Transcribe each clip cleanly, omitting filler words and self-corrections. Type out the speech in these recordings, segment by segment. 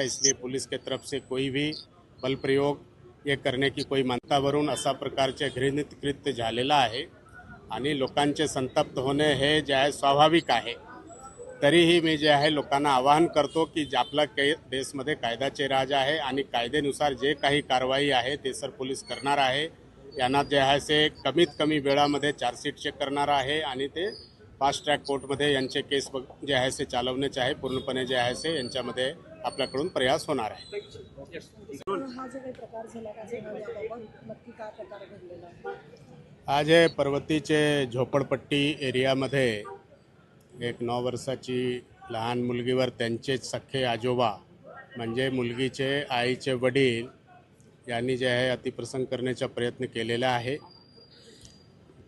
इसलिए पुलिस के तरफ से कोई भी बल प्रयोग ये करने की कोई मंतावरून असा प्रकारचे घृणित कृत्य झालेला आहे आणि लोकांचे संतप्त होणे हे जे आहे स्वाभाविक आहे। तरीही मी जे आहे लोकांना आवाहन करतो की आपला देशमध्ये कायद्याचे राज आहे आणि कायद्यानुसार जे काही कारवाई आहे ते सर पोलीस करणार आहे। यांना जे आहे ते कमीत कमी वेळामध्ये चार्जशीट चेक करणार आहे आणि ते फास्ट ट्रॅक कोर्टमध्ये यांचे केस जे आहे ते चालवण्याचे आहे। पूर्णपणे जे आहे ते यांच्यामध्ये आपल्याकडून प्रयास होणार आहे। हा जो काही प्रकार झाला त्याच्याबाबत नक्की काय प्रकार घडलेला आहे? आज हे पर्वतीचे झोपडपट्टी एरियामध्ये एक 9 वर्षाची लहान मुलगीवर त्यांचेच सख्खे आजोबा म्हणजे मुलगीचे आईचे वडील यांनी जे आहे अतिप्रसंग करण्याचा प्रयत्न केलेला आहे।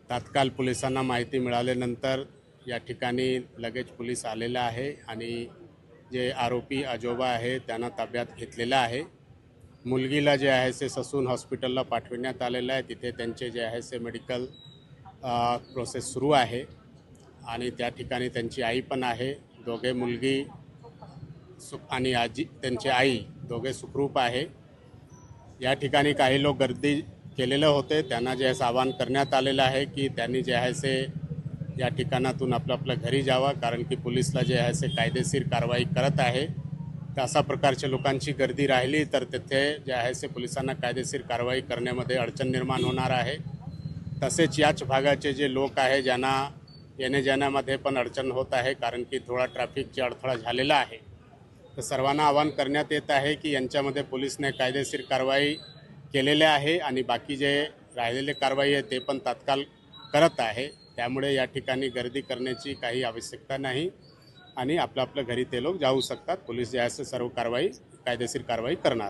तात्काळ पोलिसांना माहिती मिळाल्यानंतर या ठिकाणी लगेच पोलीस आलेला आहे आणि जे आरोपी आजोबा आहे त्यांना ताब्यात घेतलेला आहे। मुलगीला जे आहे ते ससून हॉस्पिटलला पाठविण्यात आलेलं आहे। तिथे त्यांचे जे आहे ते मेडिकल प्रोसेस सुरू आहे आणि त्या ठिकाणी त्यांची आई पण आहे। दोघे मुलगी आणि आजी त्यांची आई दोघे सुखरूप आहे। या ठिकाणी काही लोक गर्दी केलेले होते, त्यांना जे आहे आवाहन करण्यात आलेलं आहे की त्यांनी जे आहे ते या ठिकाणातून आपल्या घरी जावा, कारण की पोलिसला जे आहे ते कायदेशीर कारवाई करत आहे। तर अशा प्रकारच्या लोकांची गर्दी राहिली तर तिथे जे आहे ते पोलिसांना कायदेशीर कारवाई करण्यामध्ये अडचण निर्माण होणार आहे। तसेच याच भागाचे जे लोक आहे ज्यांना येणे जाण्यामध्ये पण अडचण होत आहे, कारण की थोडा ट्रॅफिकचा अडथळा झालेला आहे। तर सर्वांना आवाहन करण्यात येत आहे की यांच्यामध्ये पोलिसने कायदेशीर कारवाई केलेले आहे आणि बाकी जे राहिलेले कारवाई आहे ते पण तात्काळ करत आहे। त्यामुळे या ठिकाणी गर्दी करण्याची काही आवश्यकता नाही आणि आपल्या घरी ते लोक जाऊ शकतात। पोलीस जे आहे सर्व कारवाई कायदेशीर कारवाई करणार।